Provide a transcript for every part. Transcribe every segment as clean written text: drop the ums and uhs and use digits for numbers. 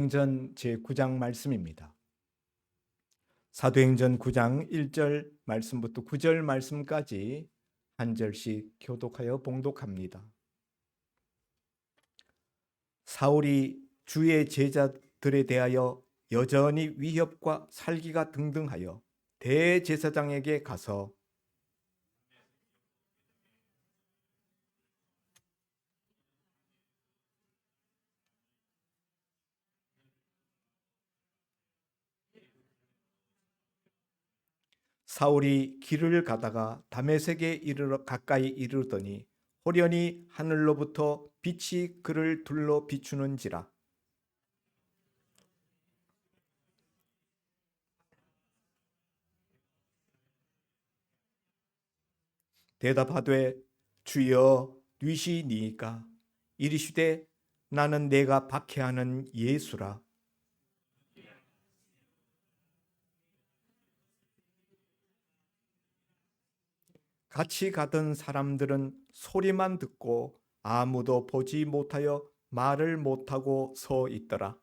사도행전 제9장 말씀입니다. 사도행전 9장 1절 말씀부터 9절 말씀까지 한 절씩 교독하여 봉독합니다. 사울이 주의 제자들에 대하여 여전히 위협과 살기가 등등하여 대제사장에게 가서 사울이 길을 가다가 다메섹에 가까이 이르더니 호련히 하늘로부터 빛이 그를 둘러 비추는지라. 대답하되 주여 뉘시니이까 이르시되 나는 내가 박해하는 예수라. 같이 가던 사람들은 소리만 듣고 아무도 보지 못하여 말을 못하고 서 있더라.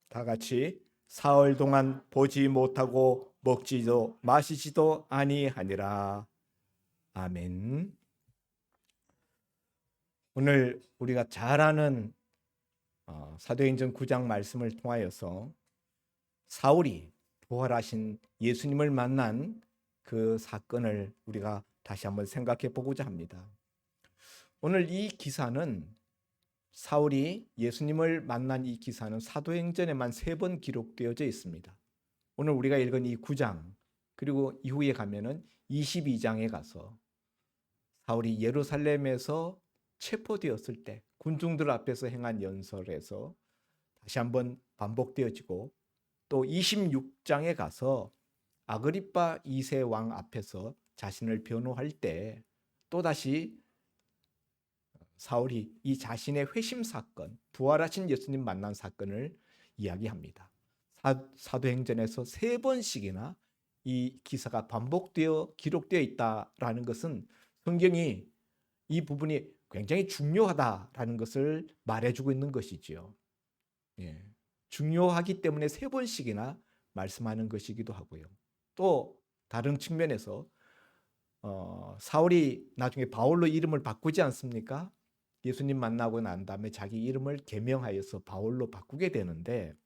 다 같이 사흘 동안 보지 못하고 먹지도 마시지도 아니하니라. 아멘. 오늘 우리가 잘 아는 사도행전 9장 말씀을 통하여서 사울이 부활하신 예수님을 만난 그 사건을 우리가 다시 한번 생각해 보고자 합니다. 오늘 이 기사는 사울이 예수님을 만난 이 기사는 사도행전에만 3번 기록되어져 있습니다. 오늘 우리가 읽은 이 9장 그리고 이후에 가면은 22장에 가서 사울이 예루살렘에서 체포되었을 때 군중들 앞에서 행한 연설에서 다시 한번 반복되어지고 또 26장에 가서 아그리빠 2세 왕 앞에서 자신을 변호할 때 또다시 사울이 이 자신의 회심 사건, 부활하신 예수님 만난 사건을 이야기합니다. 사도행전에서 3번씩이나 이 기사가 반복되어 기록되어 있다라는 것은 성경이 이 부분이 굉장히 중요하다라는 것을 말해주고 있는 것이지요. 예, 중요하기 때문에 3번씩이나 말씀하는 것이기도 하고요. 또 다른 측면에서 사울이 나중에 바울로 이름을 바꾸지 않습니까? 예수님 만나고 난 다음에 자기 이름을 개명하여서 바울로 바꾸게 되는데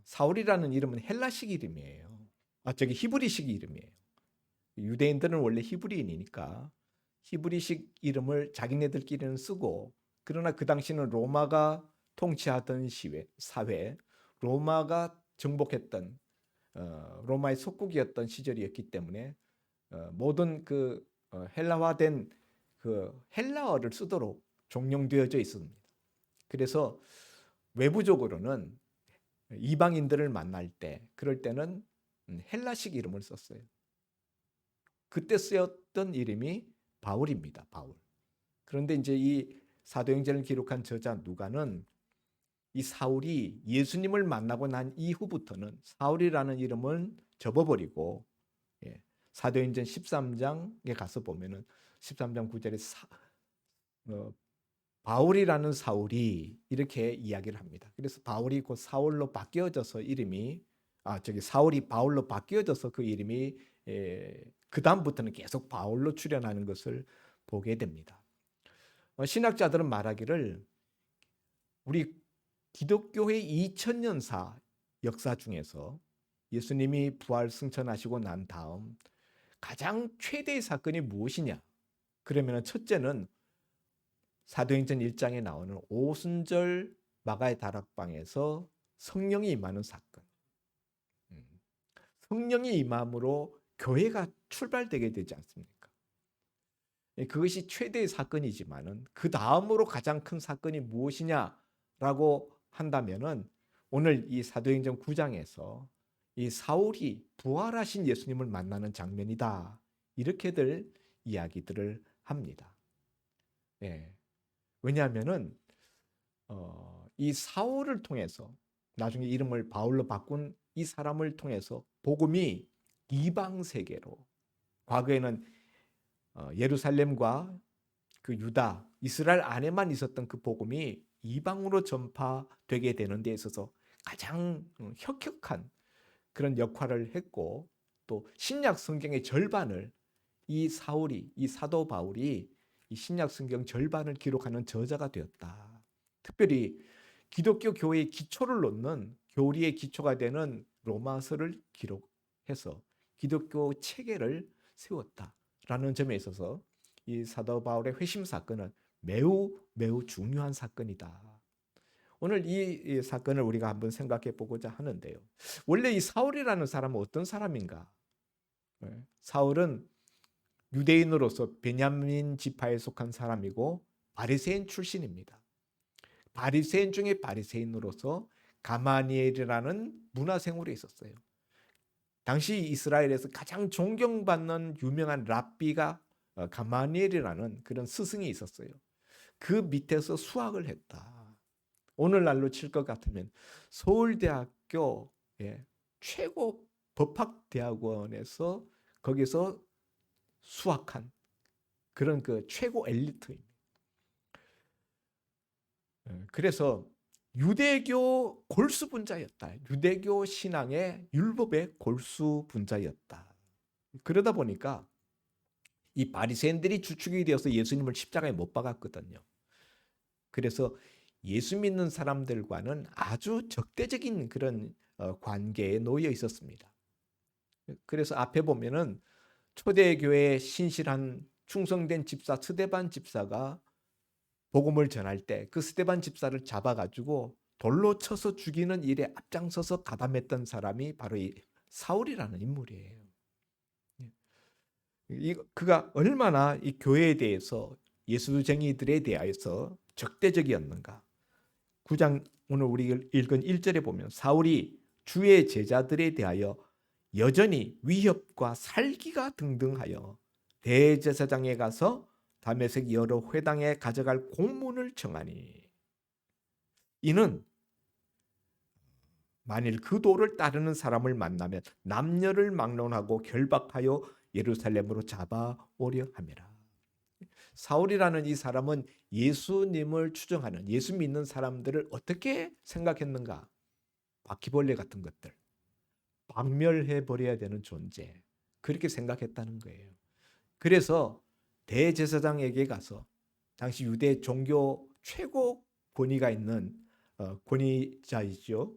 사울이라는 이름은 헬라식 이름이에요. 히브리식 이름이에요. 유대인들은 원래 히브리인이니까 히브리식 이름을 자기네들끼리는 쓰고, 그러나 그 당시는 로마가 통치하던 사회, 로마가 정복했던 로마의 속국이었던 시절이었기 때문에 모든 그 헬라화된 그 헬라어를 쓰도록 종용되어져 있습니다. 그래서 외부적으로는 이방인들을 만날 때 그럴 때는 헬라식 이름을 썼어요. 그때 쓰였던 이름이 바울입니다. 바울. 그런데 이제 이 사도행전을 기록한 저자 누가는 이 사울이 예수님을 만나고 난 이후부터는 사울이라는 이름은 접어버리고 사도행전 13장에 가서 보면은 13장 9절에 바울이라는 사울이 이렇게 이야기를 합니다. 그래서 바울이 곧 사울로 바뀌어져서 이름이 사울이 바울로 바뀌어져서 그 이름이 그 다음부터는 계속 바울로 출현하는 것을 보게 됩니다. 신학자들은 말하기를 우리 기독교의 2000년사 역사 중에서 예수님이 부활 승천하시고 난 다음 가장 최대의 사건이 무엇이냐? 그러면 첫째는 사도행전 1장에 나오는 오순절 마가의 다락방에서 성령이 임하는 사건. 성령이 임함으로 교회가 출발되게 되지 않습니까? 그것이 최대의 사건이지만은 그 다음으로 가장 큰 사건이 무엇이냐라고 한다면은 오늘 이 사도행전 9장에서 이 사울이 부활하신 예수님을 만나는 장면이다. 이렇게들 이야기들을 합니다. 예. 왜냐하면은 이 사울을 통해서 나중에 이름을 바울로 바꾼 이 사람을 통해서 복음이 이방 세계로 과거에는 예루살렘과 그 유다, 이스라엘 안에만 있었던 그 복음이 이방으로 전파되게 되는 데 있어서 가장 혁혁한 그런 역할을 했고, 또 신약 성경의 절반을 이 사도 바울이 이 신약 성경 절반을 기록하는 저자가 되었다. 특별히 기독교 교회의 기초를 놓는, 교리의 기초가 되는 로마서를 기록해서 기독교 체계를 세웠다라는 점에 있어서 이 사도 바울의 회심 사건은 매우 매우 중요한 사건이다. 오늘 이 사건을 우리가 한번 생각해 보고자 하는데요. 원래 이 사울이라는 사람은 어떤 사람인가? 사울은 유대인으로서 베냐민 지파에 속한 사람이고 바리새인 출신입니다. 바리새인 중에 바리새인으로서 가마니엘이라는 문화생활에 있었어요. 당시 이스라엘에서 가장 존경받는 유명한 랍비가 가마니엘이라는 그런 스승이 있었어요. 그 밑에서 수학을 했다. 오늘날로 칠 것 같으면 서울대학교 최고 법학대학원에서 거기서 수학한 그런 그 최고 엘리트입니다. 그래서 유대교 골수분자였다. 유대교 신앙의 율법의 골수분자였다. 그러다 보니까 이 바리새인들이 주축이 되어서 예수님을 십자가에 못 박았거든요. 그래서 예수 믿는 사람들과는 아주 적대적인 그런 관계에 놓여 있었습니다. 그래서 앞에 보면은 초대교회에 신실한 충성된 집사 스데반 집사가 복음을 전할 때 그 스데반 집사를 잡아가지고 돌로 쳐서 죽이는 일에 앞장서서 가담했던 사람이 바로 이 사울이라는 인물이에요. 그가 얼마나 이 교회에 대해서 예수쟁이들에 대해서 적대적이었는가. 9장 오늘 우리 읽은 1절에 보면 사울이 주의 제자들에 대하여 여전히 위협과 살기가 등등하여 대제사장에 가서 다메섹 여러 회당에 가져갈 공문을 청하니, 이는 만일 그 도를 따르는 사람을 만나면 남녀를 막론하고 결박하여 예루살렘으로 잡아오려 함이라. 사울이라는 이 사람은 예수님을 추종하는, 예수 믿는 사람들을 어떻게 생각했는가? 바퀴벌레 같은 것들, 박멸해 버려야 되는 존재, 그렇게 생각했다는 거예요. 그래서 대제사장에게 가서, 당시 유대 종교 최고 권위가 있는 권위자이죠.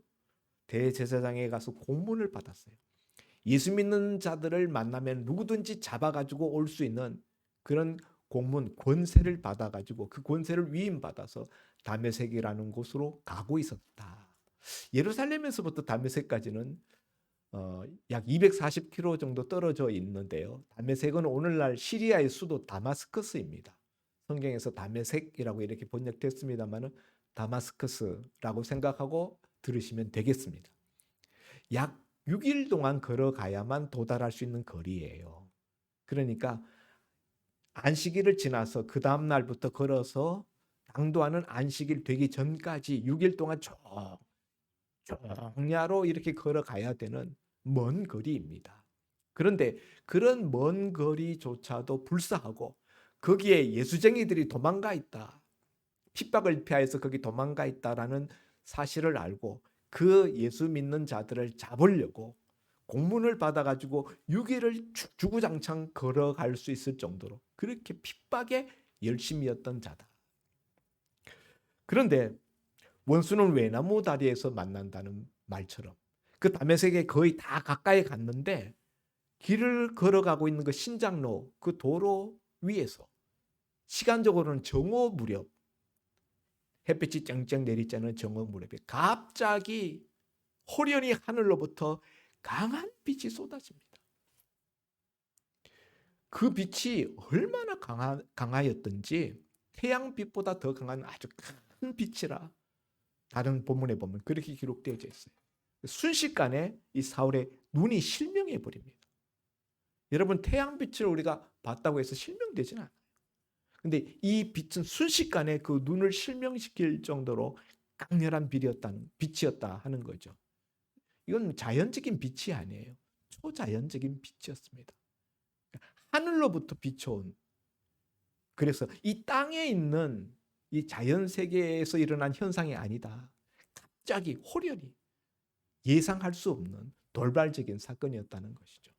대제사장에 가서 공문을 받았어요. 예수 믿는 자들을 만나면 누구든지 잡아가지고 올 수 있는 그런 공문, 권세를 받아가지고 그 권세를 위임받아서 다메섹이라는 곳으로 가고 있었다. 예루살렘에서부터 다메섹까지는 약 240km 정도 떨어져 있는데요. 다메섹은 오늘날 시리아의 수도 다마스커스입니다. 성경에서 다메섹이라고 이렇게 번역됐습니다만 다마스커스라고 생각하고 들으시면 되겠습니다. 약 6일 동안 걸어가야만 도달할 수 있는 거리예요. 그러니까 안식일을 지나서 그 다음 날부터 걸어서 당도하는 안식일 되기 전까지 6일 동안 종야로 이렇게 걸어가야 되는 먼 거리입니다. 그런데 그런 먼 거리조차도 불사하고 거기에 예수쟁이들이 도망가 있다, 핍박을 피하여서 거기 도망가 있다라는 사실을 알고 그 예수 믿는 자들을 잡으려고 공문을 받아가지고 6일을 주구장창 걸어갈 수 있을 정도로 그렇게 핍박에 열심이었던 자다. 그런데 원수는 외나무 다리에서 만난다는 말처럼 그 다메섹에 거의 다 가까이 갔는데 길을 걸어가고 있는 그 신장로, 그 도로 위에서 시간적으로는 정오 무렵, 햇빛이 쨍쨍 내리쬐는 정오 무렵에 갑자기 호련히 하늘로부터 강한 빛이 쏟아집니다. 그 빛이 얼마나 강하였던지 태양빛보다 더 강한 아주 큰 빛이라 다른 본문에 보면 그렇게 기록되어져 있어요. 순식간에 이 사울의 눈이 실명해 버립니다. 여러분, 태양빛을 우리가 봤다고 해서 실명되지는 않아요. 근데 이 빛은 순식간에 그 눈을 실명시킬 정도로 강렬한 빛이었다 하는 거죠. 이건 자연적인 빛이 아니에요. 초자연적인 빛이었습니다. 하늘로부터 비춰온, 그래서 이 땅에 있는 이 자연 세계에서 일어난 현상이 아니다. 갑자기 호련히 예상할 수 없는 돌발적인 사건이었다는 것이죠.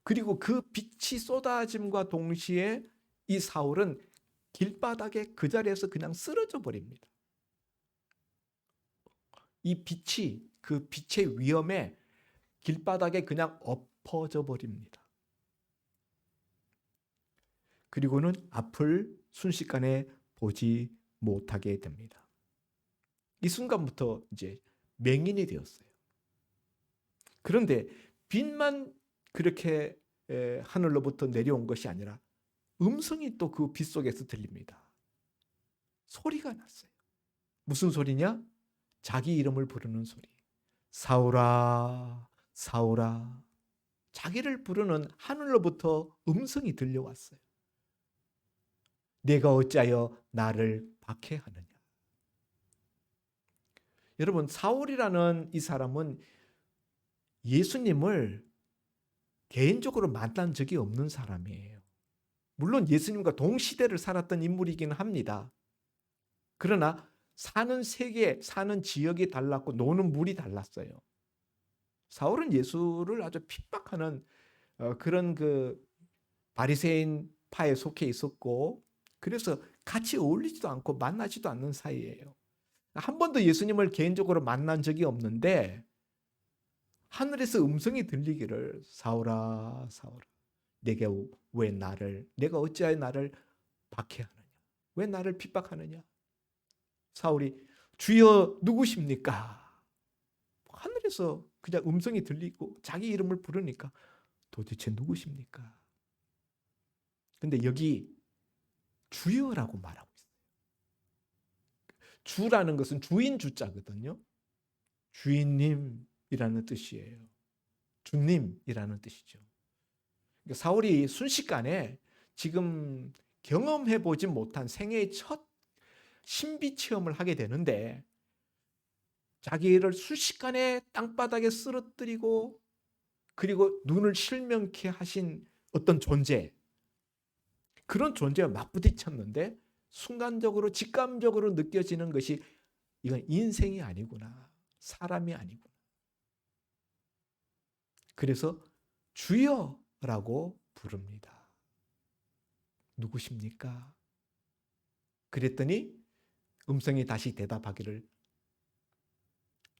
그리고 그 빛이 쏟아짐과 동시에 이 사울은 길바닥에 그 자리에서 그냥 쓰러져 버립니다. 이 빛이, 그 빛의 위험에 길바닥에 그냥 엎어져 버립니다. 그리고는 앞을 순식간에 보지 못하게 됩니다. 이 순간부터 이제 맹인이 되었어요. 그런데 빛만 그렇게 하늘로부터 내려온 것이 아니라 음성이 또 그 빛 속에서 들립니다. 소리가 났어요. 무슨 소리냐? 자기 이름을 부르는 소리. 사울아, 사울아. 자기를 부르는 하늘로부터 음성이 들려왔어요. 내가 어찌하여 나를 박해하느냐. 여러분, 사울이라는 이 사람은 예수님을 개인적으로 만난 적이 없는 사람이에요. 물론 예수님과 동시대를 살았던 인물이긴 합니다. 그러나 사는 세계, 사는 지역이 달랐고 노는 물이 달랐어요. 사울은 예수를 아주 핍박하는 그런 그 바리새인 파에 속해 있었고, 그래서 같이 어울리지도 않고 만나지도 않는 사이예요. 한 번도 예수님을 개인적으로 만난 적이 없는데 하늘에서 음성이 들리기를, 사울아, 사울아, 내가 어찌하여 나를 박해하느냐? 왜 나를 핍박하느냐? 사울이 주여 누구십니까? 하늘에서 그냥 음성이 들리고 자기 이름을 부르니까 도대체 누구십니까? 근데 여기 주여라고 말하고 있어요. 주라는 것은 주인 주자거든요. 주인님이라는 뜻이에요. 주님이라는 뜻이죠. 그러니까 사울이 순식간에 지금 경험해보지 못한 생애의 첫 신비 체험을 하게 되는데, 자기를 순식간에 땅바닥에 쓰러뜨리고 그리고 눈을 실명케 하신 어떤 존재, 그런 존재와 맞부딪혔는데 순간적으로 직감적으로 느껴지는 것이, 이건 인생이 아니구나, 사람이 아니구나. 그래서 주여라고 부릅니다. 누구십니까? 그랬더니 음성이 다시 대답하기를,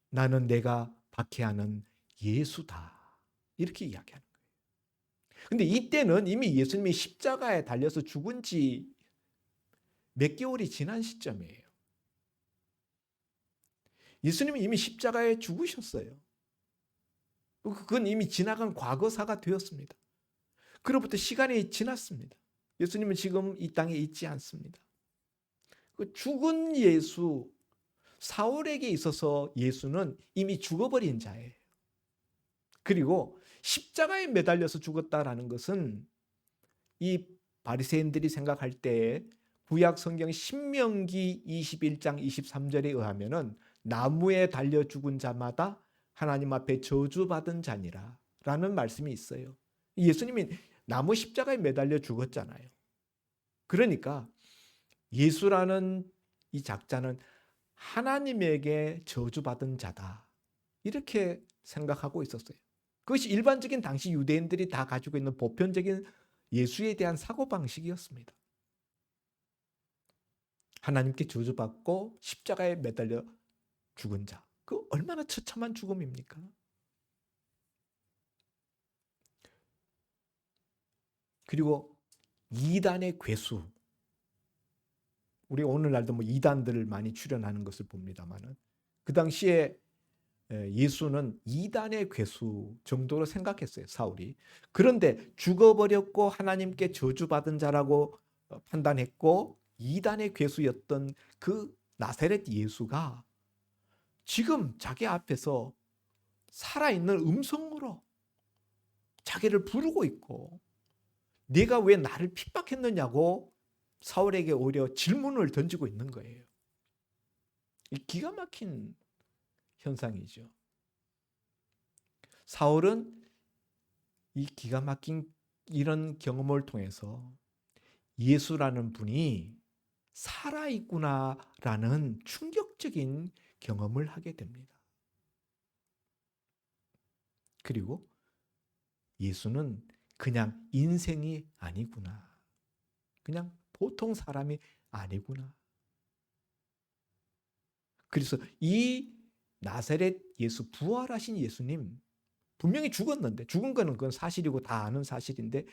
나는 내가 박해하는 예수다. 이렇게 이야기하는 거예요. 근데 이때는 이미 예수님이 십자가에 달려서 죽은 지 몇 개월이 지난 시점이에요. 예수님은 이미 십자가에 죽으셨어요. 그건 이미 지나간 과거사가 되었습니다. 그로부터 시간이 지났습니다. 예수님은 지금 이 땅에 있지 않습니다. 그 죽은 예수, 사울에게 있어서 예수는 이미 죽어버린 자예요. 그리고 십자가에 매달려서 죽었다라는 것은 이 바리새인들이 생각할 때 구약 성경 신명기 21장 23절에 의하면은 나무에 달려 죽은 자마다 하나님 앞에 저주받은 자니라 라는 말씀이 있어요. 예수님이 나무 십자가에 매달려 죽었잖아요. 그러니까 예수라는 이 작자는 하나님에게 저주받은 자다, 이렇게 생각하고 있었어요. 그것이 일반적인 당시 유대인들이 다 가지고 있는 보편적인 예수에 대한 사고방식이었습니다. 하나님께 저주받고 십자가에 매달려 죽은 자, 그 얼마나 처참한 죽음입니까? 그리고 이단의 괴수, 우리 오늘날도 뭐 이단들을 많이 출연하는 것을 봅니다만은, 그 당시에 예수는 이단의 괴수 정도로 생각했어요, 사울이. 그런데 죽어버렸고 하나님께 저주받은 자라고 판단했고 이단의 괴수였던 그 나사렛 예수가 지금 자기 앞에서 살아있는 음성으로 자기를 부르고 있고, 네가 왜 나를 핍박했느냐고 사울에게 오히려 질문을 던지고 있는 거예요. 이 기가 막힌 현상이죠. 사울은 이 기가 막힌 이런 경험을 통해서 예수라는 분이 살아있구나라는 충격적인 경험을 하게 됩니다. 그리고 예수는 그냥 인생이 아니구나. 그냥 보통 사람이 아니구나. 그래서 이 나사렛 예수, 부활하신 예수님, 분명히 죽었는데, 죽은 거는 그건 사실이고 다 아는 사실인데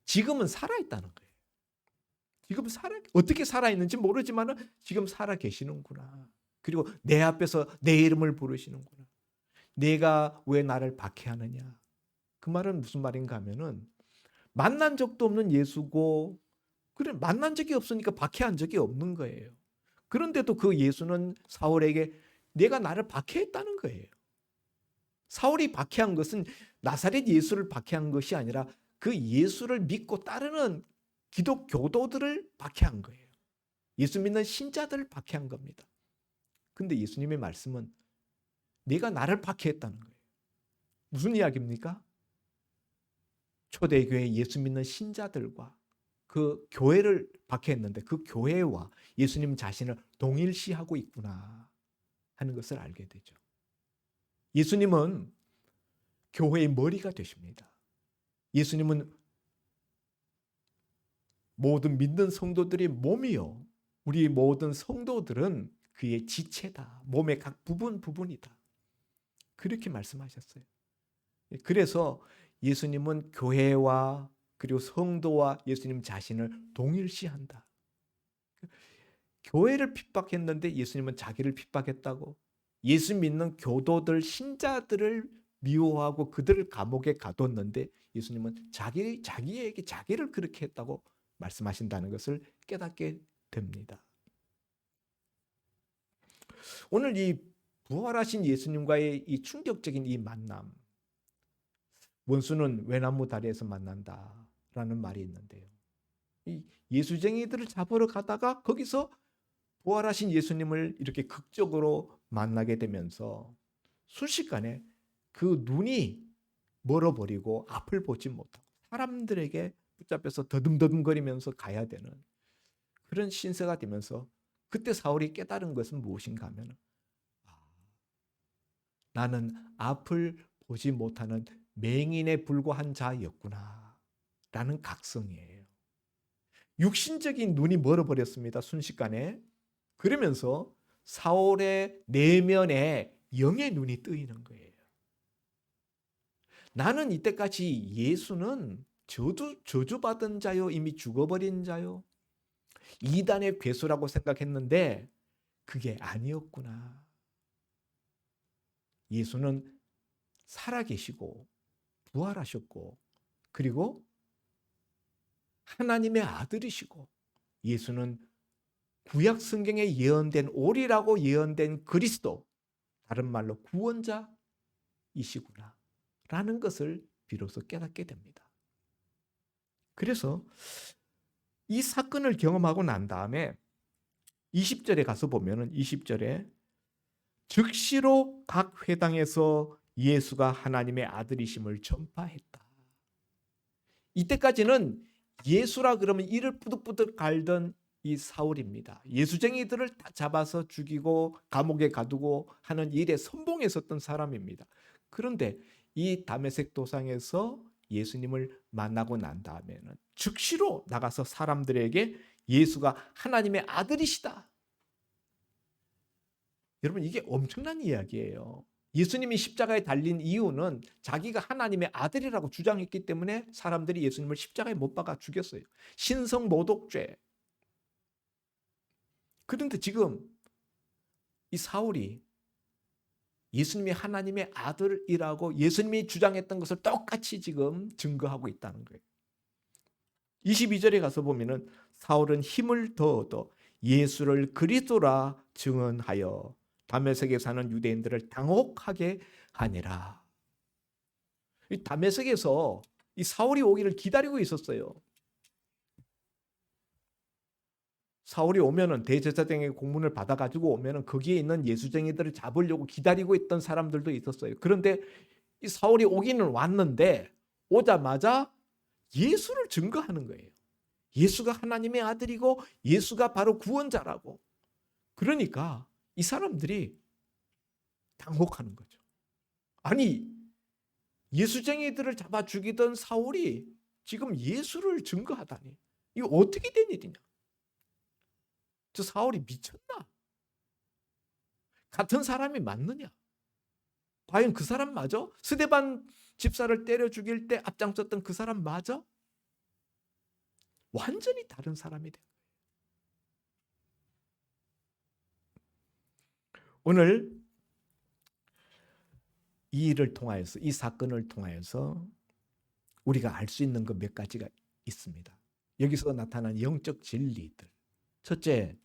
지금은 살아있다는 거예요. 지금 어떻게 살아있는지 모르지만 지금 살아 계시는구나. 그리고 내 앞에서 내 이름을 부르시는구나. 내가 왜 나를 박해하느냐. 그 말은 무슨 말인가 하면은 만난 적도 없는 예수고, 그래, 만난 적이 없으니까 박해한 적이 없는 거예요. 그런데도 그 예수는 사울에게 내가 나를 박해했다는 거예요. 사울이 박해한 것은 나사렛 예수를 박해한 것이 아니라 그 예수를 믿고 따르는 기독교도들을 박해한 거예요. 예수 믿는 신자들을 박해한 겁니다. 근데 예수님의 말씀은 네가 나를 박해했다는 거예요. 무슨 이야기입니까? 초대교회 예수 믿는 신자들과 그 교회를 박해했는데 그 교회와 예수님 자신을 동일시하고 있구나 하는 것을 알게 되죠. 예수님은 교회의 머리가 되십니다. 예수님은 모든 믿는 성도들의 몸이요. 우리 모든 성도들은 그의 지체다. 몸의 각 부분이다. 그렇게 말씀하셨어요. 그래서 예수님은 교회와 그리고 성도와 예수님 자신을 동일시한다. 교회를 핍박했는데 예수님은 자기를 핍박했다고. 예수 믿는 교도들, 신자들을 미워하고 그들을 감옥에 가뒀는데 예수님은 자기에게 자기를 그렇게 했다고 말씀하신다는 것을 깨닫게 됩니다. 오늘 이 부활하신 예수님과의 이 충격적인 이 만남, 원수는 외나무 다리에서 만난다라는 말이 있는데요. 이 예수쟁이들을 잡으러 가다가 거기서 부활하신 예수님을 이렇게 극적으로 만나게 되면서 순식간에 그 눈이 멀어버리고 앞을 보지 못하고 사람들에게 붙잡혀서 더듬더듬거리면서 가야 되는 그런 신세가 되면서 그때 사울이 깨달은 것은 무엇인가 하면 나는 앞을 보지 못하는 맹인에 불과한 자였구나 라는 각성이에요. 육신적인 눈이 멀어버렸습니다. 순식간에. 그러면서 사울의 내면에 영의 눈이 뜨이는 거예요. 나는 이때까지 예수는 저주받은 자요, 이미 죽어버린 자요, 이단의 괴수라고 생각했는데 그게 아니었구나. 예수는 살아계시고 부활하셨고 그리고 하나님의 아들이시고 예수는 구약 성경에 예언된 오리라고 예언된 그리스도, 다른 말로 구원자이시구나 라는 것을 비로소 깨닫게 됩니다. 그래서 이 사건을 경험하고 난 다음에 20절에 가서 보면은 20절에 즉시로 각 회당에서 예수가 하나님의 아들이심을 전파했다. 이때까지는 예수라 그러면 이를 뿌득뿌득 갈던 이 사울입니다. 예수쟁이들을 다 잡아서 죽이고 감옥에 가두고 하는 일에 선봉했었던 사람입니다. 그런데 이 다메섹 도상에서 예수님을 만나고 난 다음에는 즉시로 나가서 사람들에게 예수가 하나님의 아들이시다. 여러분 이게 엄청난 이야기예요. 예수님이 십자가에 달린 이유는 자기가 하나님의 아들이라고 주장했기 때문에 사람들이 예수님을 십자가에 못 박아 죽였어요. 신성모독죄. 그런데 지금 이 사울이 예수님이 하나님의 아들이라고 예수님이 주장했던 것을 똑같이 지금 증거하고 있다는 거예요. 22절에 가서 보면은 사울은 힘을 더 얻어 예수를 그리스도라 증언하여 다메섹에 사는 유대인들을 당혹하게 하니라. 이 다메섹에서 이 사울이 오기를 기다리고 있었어요. 사울이 오면은 대제사장의 공문을 받아가지고 오면은 거기에 있는 예수쟁이들을 잡으려고 기다리고 있던 사람들도 있었어요. 그런데 이 사울이 오기는 왔는데 오자마자 예수를 증거하는 거예요. 예수가 하나님의 아들이고 예수가 바로 구원자라고. 그러니까 이 사람들이 당혹하는 거죠. 아니, 예수쟁이들을 잡아 죽이던 사울이 지금 예수를 증거하다니. 이거 어떻게 된 일이냐? 저 사울이 미쳤나? 같은 사람이 맞느냐? 과연 그 사람 맞아? 스데반 집사를 때려 죽일 때 앞장섰던 그 사람 맞아? 완전히 다른 사람이 된 거예요. 오늘 이 일을 통하여서, 이 사건을 통하여서 우리가 알 수 있는 것 몇 가지가 있습니다. 여기서 나타난 영적 진리들. 첫째,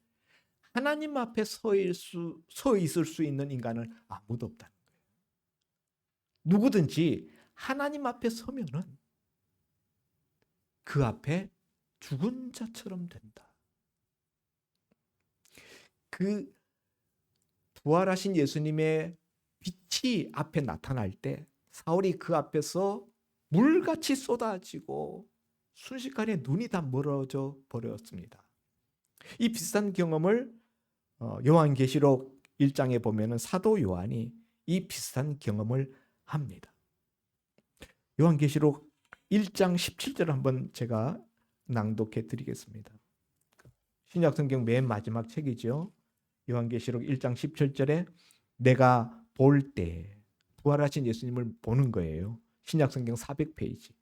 하나님 앞에 서 있을 수 있는 인간은 아무도 없다는 거예요. 누구든지 하나님 앞에 서면은 그 앞에 죽은 자처럼 된다. 그 부활하신 예수님의 빛이 앞에 나타날 때 사울이 그 앞에서 물같이 쏟아지고 순식간에 눈이 다 멀어져 버렸습니다. 이 비슷한 경험을 요한계시록 1장에 보면은 사도 요한이 이 비슷한 경험을 합니다. 요한계시록 1장 17절 한번 제가 낭독해 드리겠습니다. 신약성경 맨 마지막 책이죠. 요한계시록 1장 17절에 내가 볼 때, 부활하신 예수님을 보는 거예요. 신약성경 400페이지.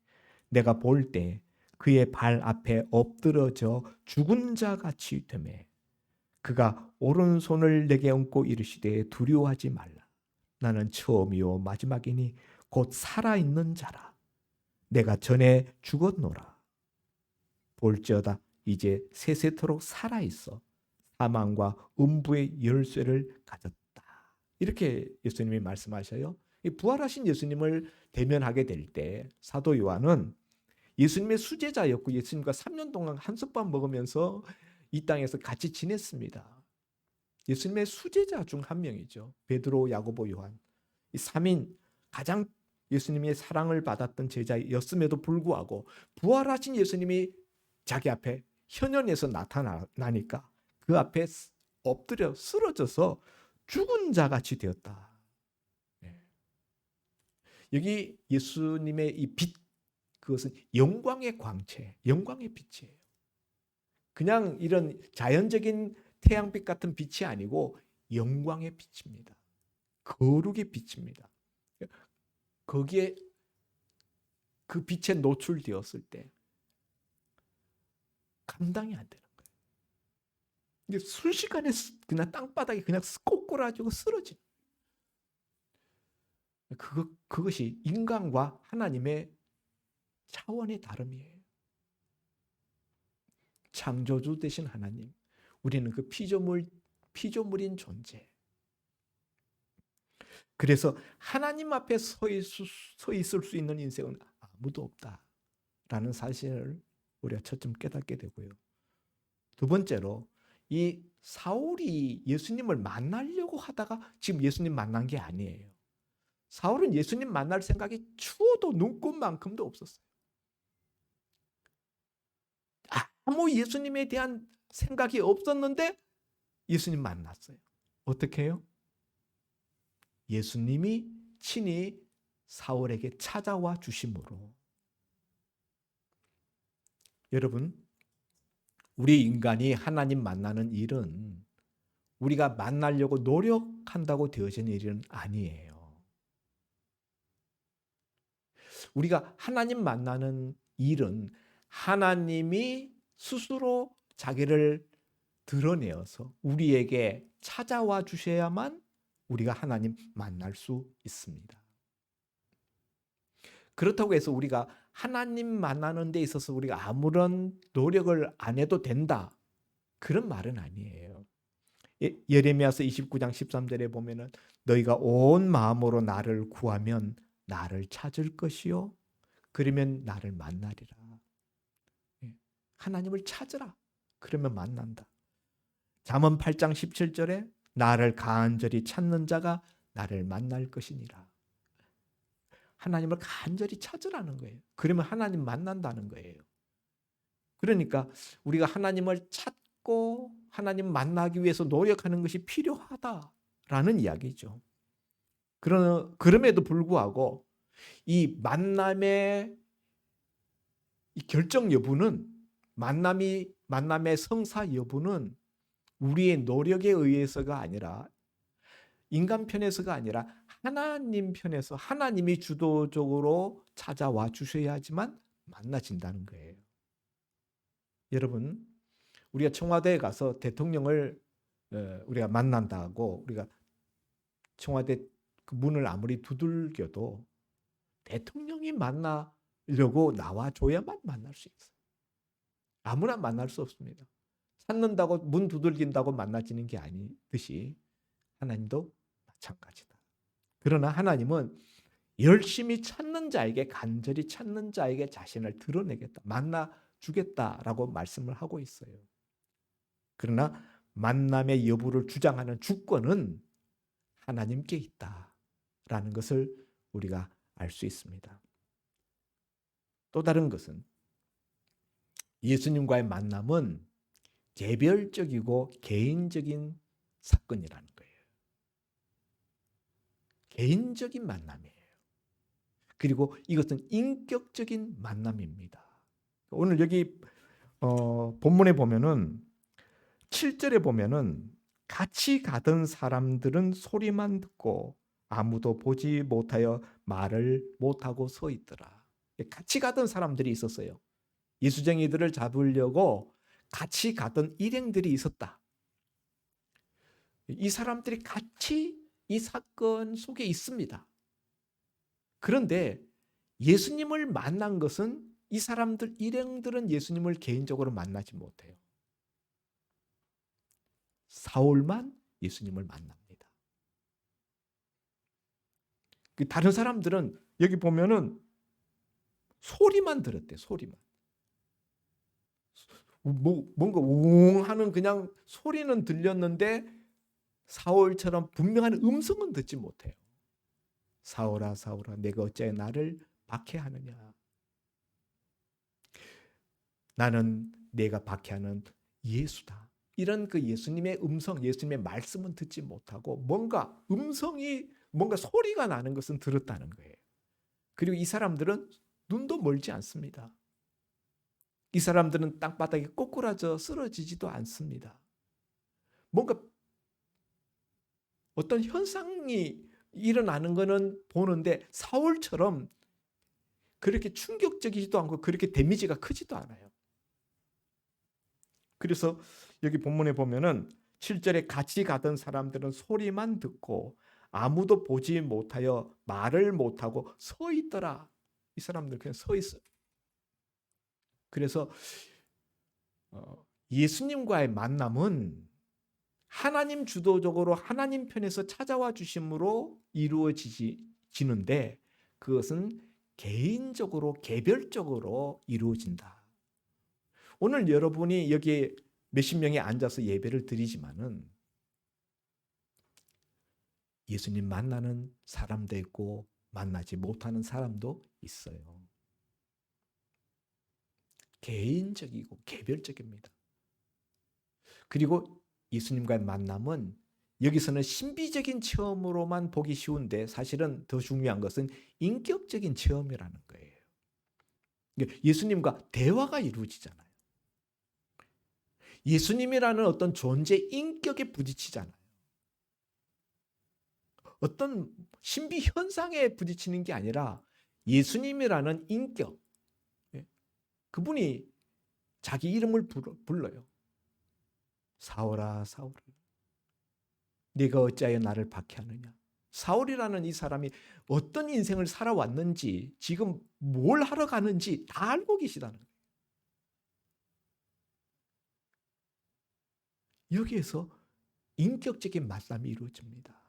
내가 볼 때 그의 발 앞에 엎드러져 죽은 자 같이 되매 그가 오른손을 내게 얹고 이르시되 두려워하지 말라. 나는 처음이요 마지막이니 곧 살아있는 자라. 내가 전에 죽었노라. 볼지어다 이제 세세토록 살아있어 사망과 음부의 열쇠를 가졌다. 이렇게 예수님이 말씀하셔요. 이 부활하신 예수님을 대면하게 될 때 사도 요한은 예수님의 수제자였고 예수님과 3년 동안 한솥밥 먹으면서 이 땅에서 같이 지냈습니다. 예수님의 수제자 중 한 명이죠. 베드로, 야고보, 요한. 이 3인 가장 예수님의 사랑을 받았던 제자였음에도 불구하고 부활하신 예수님이 자기 앞에 현현에서 나타나니까 그 앞에 엎드려 쓰러져서 죽은 자같이 되었다. 여기 예수님의 이 빛, 그것은 영광의 광채, 영광의 빛이에요. 그냥 이런 자연적인 태양빛 같은 빛이 아니고 영광의 빛입니다. 거룩의 빛입니다. 거기에 그 빛에 노출되었을 때 감당이 안 되는 거예요. 이게 순식간에 그냥 땅바닥에 그냥 꼬꾸라지고 쓰러진. 그것이 인간과 하나님의 차원의 다름이에요. 창조주 되신 하나님, 우리는 그 피조물인 존재. 그래서 하나님 앞에 서 있을 수 있는 인생은 아무도 없다라는 사실을 우리가 첫점 깨닫게 되고요. 두 번째로 이 사울이 예수님을 만나려고 하다가 지금 예수님 만난 게 아니에요. 사울은 예수님 만날 생각이 추워도 눈꽃만큼도 없었어요. 아무 예수님에 대한 생각이 없었는데 예수님 만났어요. 어떻게 해요? 예수님이 친히 사울에게 찾아와 주심으로. 여러분, 우리 인간이 하나님 만나는 일은 우리가 만나려고 노력한다고 되어진 일은 아니에요. 우리가 하나님 만나는 일은 하나님이 스스로 자기를 드러내어서 우리에게 찾아와 주셔야만 우리가 하나님 만날 수 있습니다. 그렇다고 해서 우리가 하나님 만나는 데 있어서 우리가 아무런 노력을 안 해도 된다. 그런 말은 아니에요. 예레미야서 29장 13절에 보면은 너희가 온 마음으로 나를 구하면 나를 찾을 것이요. 그러면 나를 만나리라. 하나님을 찾으라. 그러면 만난다. 잠언 8장 17절에 나를 간절히 찾는 자가 나를 만날 것이니라. 하나님을 간절히 찾으라는 거예요. 그러면 하나님 만난다는 거예요. 그러니까 우리가 하나님을 찾고 하나님 만나기 위해서 노력하는 것이 필요하다라는 이야기죠. 그럼에도 불구하고 이 만남의 이 결정 여부는 만남의 성사 여부는 우리의 노력에 의해서가 아니라 인간 편에서가 아니라 하나님 편에서 하나님이 주도적으로 찾아와 주셔야지만 만나진다는 거예요. 여러분, 우리가 청와대에 가서 대통령을 우리가 만난다고 우리가 청와대 그 문을 아무리 두들겨도 대통령이 만나려고 나와줘야만 만날 수 있어요. 아무나 만날 수 없습니다. 찾는다고 문 두들긴다고 만나지는 게 아니듯이 하나님도 마찬가지다. 그러나 하나님은 열심히 찾는 자에게 간절히 찾는 자에게 자신을 드러내겠다. 만나 주겠다라고 말씀을 하고 있어요. 그러나 만남의 여부를 주장하는 주권은 하나님께 있다라는 것을 우리가 알 수 있습니다. 또 다른 것은 예수님과의 만남은 개별적이고 개인적인 사건이라는 거예요. 개인적인 만남이에요. 그리고 이것은 인격적인 만남입니다. 오늘 여기 본문에 보면은 7절에 보면은 같이 가던 사람들은 소리만 듣고 아무도 보지 못하여 말을 못하고 서 있더라. 같이 가던 사람들이 있었어요. 예수쟁이들을 잡으려고 같이 가던 일행들이 있었다. 이 사람들이 같이 이 사건 속에 있습니다. 그런데 예수님을 만난 것은 이 사람들 일행들은 예수님을 개인적으로 만나지 못해요. 사울만 예수님을 만납니다. 다른 사람들은 여기 보면은 소리만 들었대. 소리만. 뭔가 웅 하는 그냥 소리는 들렸는데 사울처럼 분명한 음성은 듣지 못해요. 사울아 사울아 내가 어찌하여 나를 박해하느냐. 나는 내가 박해하는 예수다. 이런 그 예수님의 음성, 예수님의 말씀은 듣지 못하고 뭔가 음성이 뭔가 소리가 나는 것은 들었다는 거예요. 그리고 이 사람들은 눈도 멀지 않습니다. 이 사람들은 땅바닥에 꼬꾸라져 쓰러지지도 않습니다. 뭔가 어떤 현상이 일어나는 것은 보는데 사울처럼 그렇게 충격적이지도 않고 그렇게 데미지가 크지도 않아요. 그래서 여기 본문에 보면은 7절에 같이 가던 사람들은 소리만 듣고 아무도 보지 못하여 말을 못하고 서 있더라. 이 사람들 그냥 서 있어요. 그래서 예수님과의 만남은 하나님 주도적으로 하나님 편에서 찾아와 주심으로 이루어지는데 그것은 개인적으로 개별적으로 이루어진다. 오늘 여러분이 여기 몇십 명이 앉아서 예배를 드리지만은 예수님 만나는 사람도 있고 만나지 못하는 사람도 있어요. 개인적이고 개별적입니다. 그리고 예수님과의 만남은 여기서는 신비적인 체험으로만 보기 쉬운데 사실은 더 중요한 것은 인격적인 체험이라는 거예요. 예수님과 대화가 이루어지잖아요. 예수님이라는 어떤 존재 인격에 부딪히잖아요. 어떤 신비 현상에 부딪히는 게 아니라 예수님이라는 인격, 그분이 자기 이름을 불러요. 사울아 사울아 네가 어찌하여 나를 박해하느냐. 사울이라는 이 사람이 어떤 인생을 살아왔는지 지금 뭘 하러 가는지 다 알고 계시다는 거예요. 여기에서 인격적인 만남이 이루어집니다.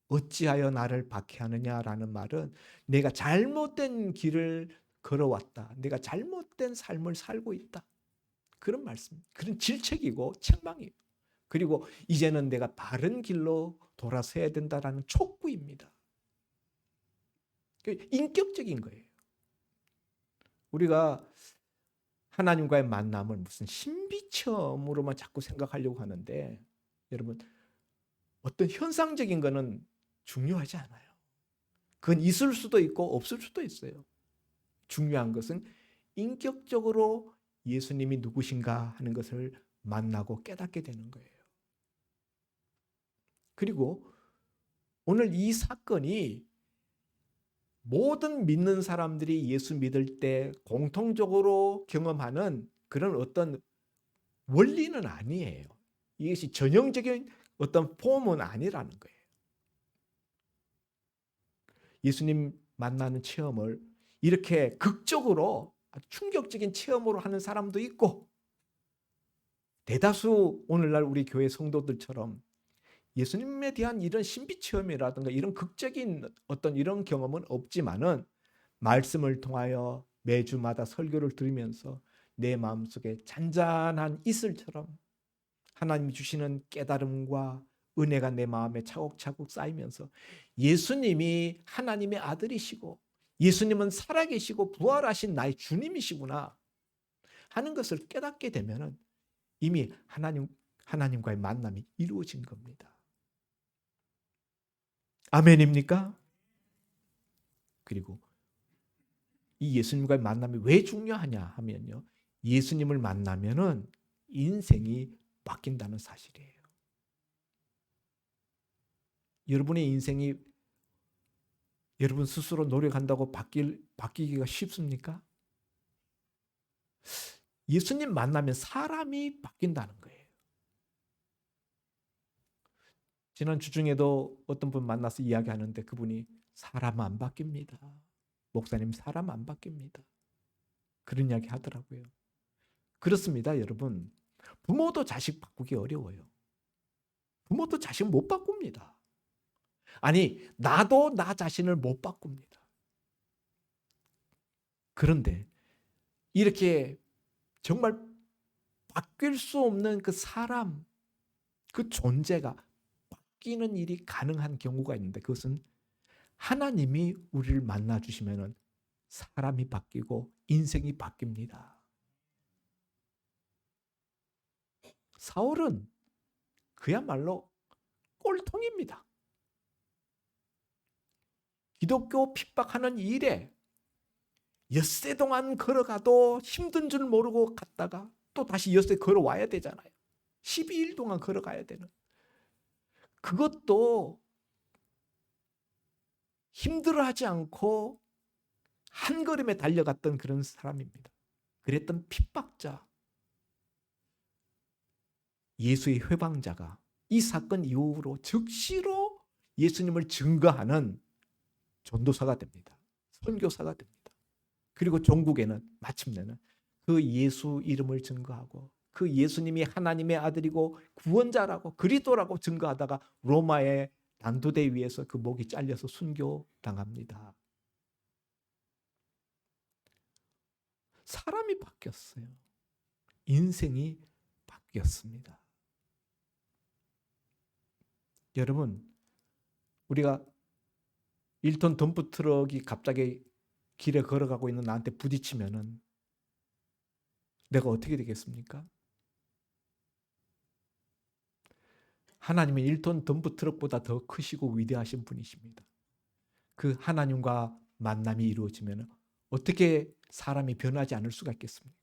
어찌하여 나를 박해하느냐라는 말은 내가 잘못된 길을 걸어왔다. 내가 잘못된 삶을 살고 있다. 그런 말씀, 그런 질책이고 책망이에요. 그리고 이제는 내가 바른 길로 돌아서야 된다라는 촉구입니다. 인격적인 거예요. 우리가 하나님과의 만남을 무슨 신비 체험으로만 자꾸 생각하려고 하는데 여러분 어떤 현상적인 거는 중요하지 않아요. 그건 있을 수도 있고 없을 수도 있어요. 중요한 것은 인격적으로 예수님이 누구신가 하는 것을 만나고 깨닫게 되는 거예요. 그리고 오늘 이 사건이 모든 믿는 사람들이 예수 믿을 때 공통적으로 경험하는 그런 어떤 원리는 아니에요. 이것이 전형적인 어떤 폼은 아니라는 거예요. 예수님 만나는 체험을 이렇게 극적으로 충격적인 체험으로 하는 사람도 있고 대다수 오늘날 우리 교회 성도들처럼 예수님에 대한 이런 신비 체험이라든가 이런 극적인 어떤 이런 경험은 없지만은 말씀을 통하여 매주마다 설교를 들으면서 내 마음속에 잔잔한 이슬처럼 하나님이 주시는 깨달음과 은혜가 내 마음에 차곡차곡 쌓이면서 예수님이 하나님의 아들이시고 예수님은 살아계시고 부활하신 나의 주님이시구나 하는 것을 깨닫게 되면은 이미 하나님과의 만남이 이루어진 겁니다. 아멘입니까? 그리고 이 예수님과의 만남이 왜 중요하냐 하면요. 예수님을 만나면은 인생이 바뀐다는 사실이에요. 여러분의 인생이 여러분 스스로 노력한다고 바뀌기가 쉽습니까? 예수님 만나면 사람이 바뀐다는 거예요. 지난 주중에도 어떤 분 만나서 이야기하는데 그분이 사람 안 바뀝니다. 목사님 사람 안 바뀝니다. 그런 이야기 하더라고요. 그렇습니다, 여러분. 부모도 자식 바꾸기 어려워요. 부모도 자식 못 바꿉니다. 아니, 나도 나 자신을 못 바꿉니다. 그런데 이렇게 정말 바뀔 수 없는 그 사람, 그 존재가 바뀌는 일이 가능한 경우가 있는데 그것은 하나님이 우리를 만나주시면 사람이 바뀌고 인생이 바뀝니다. 사울은 그야말로 꼴통입니다. 기독교 핍박하는 일에 엿새 동안 걸어가도 힘든 줄 모르고 갔다가 또 다시 엿새 걸어와야 되잖아요. 12일 동안 걸어가야 되는. 그것도 힘들어하지 않고 한 걸음에 달려갔던 그런 사람입니다. 그랬던 핍박자, 예수의 회방자가 이 사건 이후로 즉시로 예수님을 증거하는 전도사가 됩니다. 선교사가 됩니다. 그리고 종국에는 마침내는 그 예수 이름을 증거하고 그 예수님이 하나님의 아들이고 구원자라고 그리스도라고 증거하다가 로마의 난도대 위에서 그 목이 잘려서 순교당합니다. 사람이 바뀌었어요. 인생이 바뀌었습니다. 여러분, 우리가 1톤 덤프 트럭이 갑자기 길에 걸어가고 있는 나한테 부딪히면은 내가 어떻게 되겠습니까? 하나님은 1톤 덤프 트럭보다 더 크시고 위대하신 분이십니다. 그 하나님과 만남이 이루어지면 어떻게 사람이 변하지 않을 수가 있겠습니까?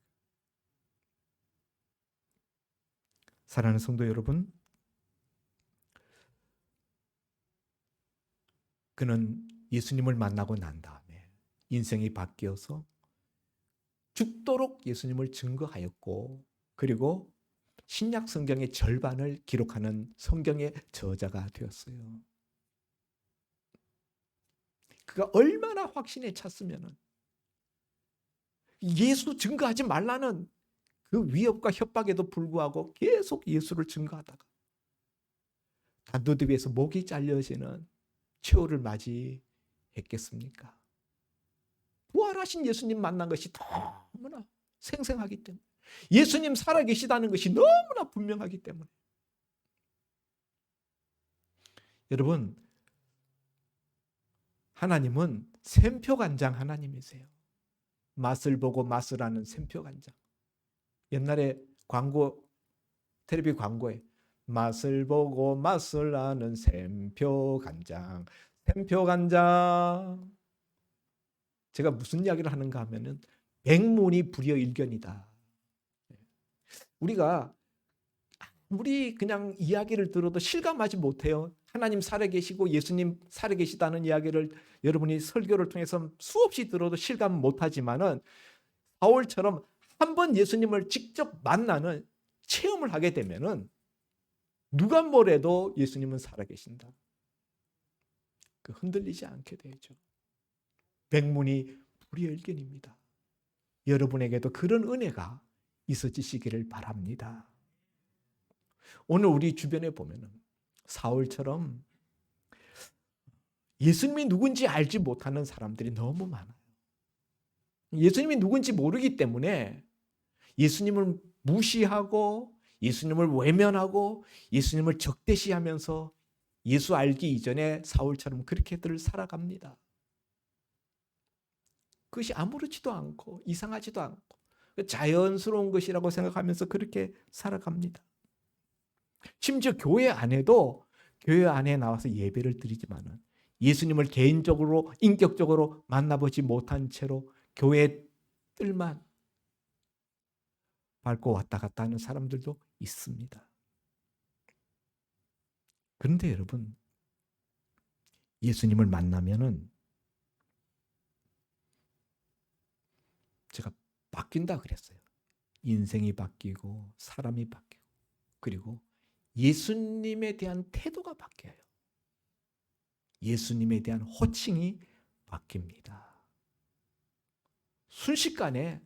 사랑하는 성도 여러분, 그는 예수님을 만나고 난 다음에 인생이 바뀌어서 죽도록 예수님을 증거하였고 그리고 신약 성경의 절반을 기록하는 성경의 저자가 되었어요. 그가 얼마나 확신에 찼으면 예수 증거하지 말라는 그 위협과 협박에도 불구하고 계속 예수를 증거하다가 단도대 위에서 목이 잘려지는 최후를 맞이했겠습니까? 부활하신 예수님 만난 것이 너무나 생생하기 때문에 예수님 살아계시다는 것이 너무나 분명하기 때문에 여러분 하나님은 샘표간장 하나님이세요. 맛을 보고 맛을 아는 샘표간장. 옛날에 텔레비 광고에 맛을 보고 맛을 아는 샘표간장, 샘표간장. 제가 무슨 이야기를 하는가 하면은 백문이 불여일견이다. 우리가 아무리 그냥 이야기를 들어도 실감하지 못해요. 하나님 살아계시고 예수님 살아계시다는 이야기를 여러분이 설교를 통해서 수없이 들어도 실감 못하지만은 바울처럼 한번 예수님을 직접 만나는 체험을 하게 되면은 누가 뭐래도 예수님은 살아계신다. 흔들리지 않게 되죠. 백문이 불여일견입니다. 여러분에게도 그런 은혜가 있어지시기를 바랍니다. 오늘 우리 주변에 보면은 사울처럼 예수님이 누군지 알지 못하는 사람들이 너무 많아요. 예수님이 누군지 모르기 때문에 예수님을 무시하고 예수님을 외면하고 예수님을 적대시하면서 예수 알기 이전에 사울처럼 그렇게들 살아갑니다. 그것이 아무렇지도 않고 이상하지도 않고 자연스러운 것이라고 생각하면서 그렇게 살아갑니다. 심지어 교회 안에 나와서 예배를 드리지만은 예수님을 개인적으로 인격적으로 만나보지 못한 채로 교회 뜰만 밟고 왔다 갔다 하는 사람들도 있습니다. 그런데 여러분, 예수님을 만나면은 제가 바뀐다 그랬어요. 인생이 바뀌고 사람이 바뀌고 그리고 예수님에 대한 태도가 바뀌어요. 예수님에 대한 호칭이 바뀝니다. 순식간에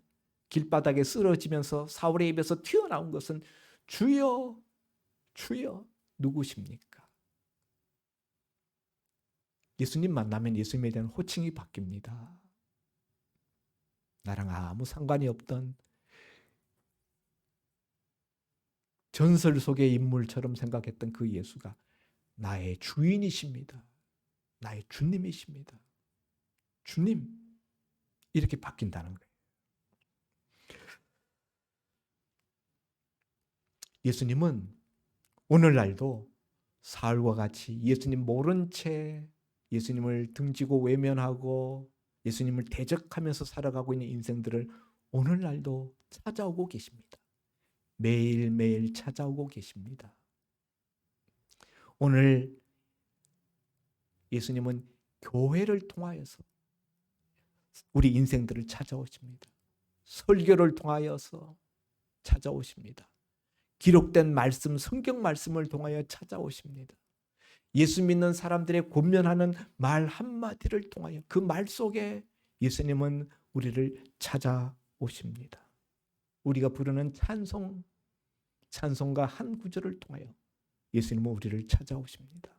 길바닥에 쓰러지면서 사울의 입에서 튀어나온 것은 주여, 주여 누구십니까? 예수님 만나면 예수님에 대한 호칭이 바뀝니다. 나랑 아무 상관이 없던 전설 속의 인물처럼 생각했던 그 예수가 나의 주인이십니다. 나의 주님이십니다. 주님, 이렇게 바뀐다는 거예요. 예수님은 오늘날도 사울과 같이 예수님 모른 채 예수님을 등지고 외면하고 예수님을 대적하면서 살아가고 있는 인생들을 오늘날도 찾아오고 계십니다. 매일매일 찾아오고 계십니다. 오늘 예수님은 교회를 통하여서 우리 인생들을 찾아오십니다. 설교를 통하여서 찾아오십니다. 기록된 말씀, 성경 말씀을 통하여 찾아오십니다. 예수 믿는 사람들의 권면하는 말 한마디를 통하여 그 말 속에 예수님은 우리를 찾아오십니다. 우리가 부르는 찬송가 한 구절을 통하여 예수님은 우리를 찾아오십니다.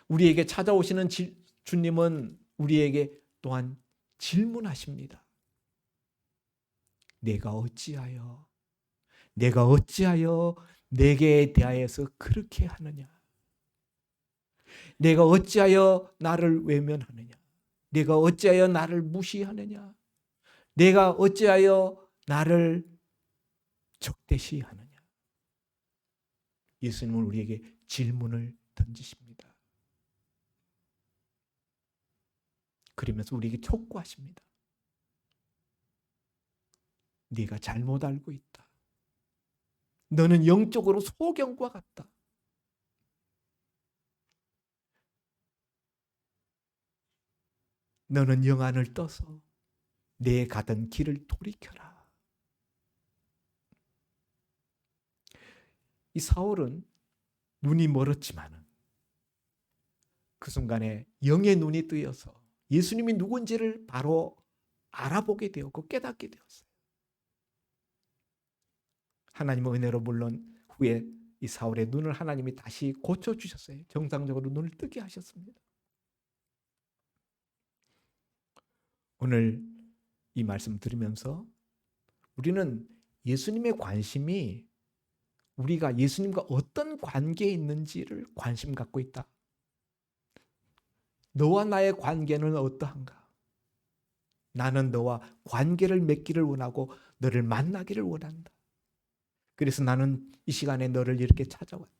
우리에게 찾아오시는 주님은 우리에게 또한 질문하십니다. 내가 어찌하여 내게 대하여서 그렇게 하느냐? 내가 어찌하여 나를 외면하느냐? 내가 어찌하여 나를 무시하느냐? 내가 어찌하여 나를 적대시하느냐? 예수님은 우리에게 질문을 던지십니다. 그러면서 우리에게 촉구하십니다. 네가 잘못 알고 있다. 너는 영적으로 소경과 같다. 너는 영안을 떠서 내 가던 길을 돌이켜라. 이 사울은 눈이 멀었지만 그 순간에 영의 눈이 뜨여서 예수님이 누군지를 바로 알아보게 되었고 깨닫게 되었어요. 하나님의 은혜로 물론 후에 이 사울의 눈을 하나님이 다시 고쳐주셨어요. 정상적으로 눈을 뜨게 하셨습니다. 오늘 이 말씀 들으면서 우리는 예수님의 관심이 우리가 예수님과 어떤 관계에 있는지를 관심 갖고 있다. 너와 나의 관계는 어떠한가? 나는 너와 관계를 맺기를 원하고 너를 만나기를 원한다. 그래서 나는 이 시간에 너를 이렇게 찾아왔다.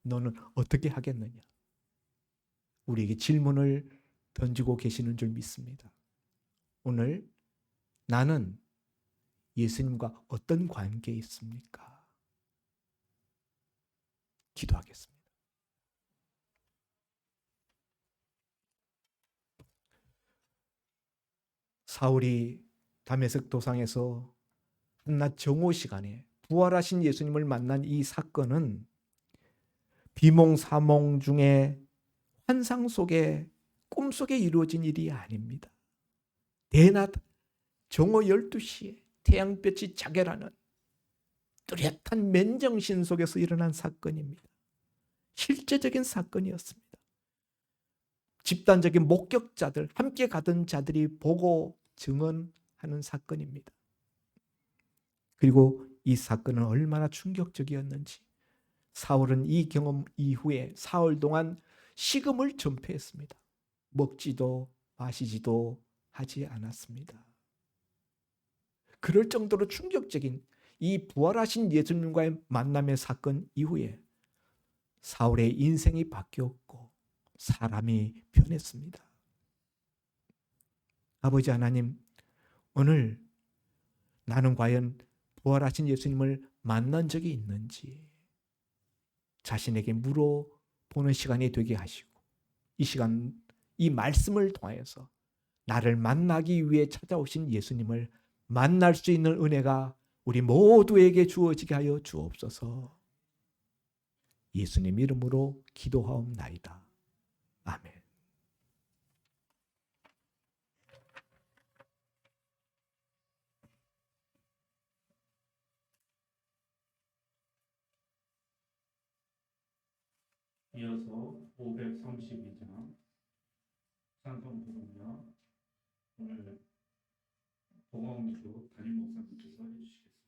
너는 어떻게 하겠느냐? 우리에게 질문을 던지고 계시는 줄 믿습니다. 오늘 나는 예수님과 어떤 관계에 있습니까? 기도하겠습니다. 사울이 다메섹 도상에서 한낮 정오 시간에 부활하신 예수님을 만난 이 사건은 비몽사몽 중에 환상 속에 꿈속에 이루어진 일이 아닙니다. 대낮 정오 12시에 태양볕이 자결하는 뚜렷한 맨정신 속에서 일어난 사건입니다. 실제적인 사건이었습니다. 집단적인 목격자들, 함께 가던 자들이 보고 증언하는 사건입니다. 그리고 이 사건은 얼마나 충격적이었는지 사울은 이 경험 이후에 사흘 동안 식음을 전폐했습니다. 먹지도 마시지도 하지 않았습니다. 그럴 정도로 충격적인 이 부활하신 예수님과의 만남의 사건 이후에 사울의 인생이 바뀌었고 사람이 변했습니다. 아버지 하나님, 오늘 나는 과연 부활하신 예수님을 만난 적이 있는지 자신에게 물어보는 시간이 되게 하시고 이 시간, 이 말씀을 통하여서 나를 만나기 위해 찾아오신 예수님을 만날 수 있는 은혜가 우리 모두에게 주어지게 하여 주옵소서. 예수님 이름으로 기도하옵나이다. 아멘. 이어서 532장 찬송 부르며 오늘 복음주 담임 목사님께서 해주시겠습니다.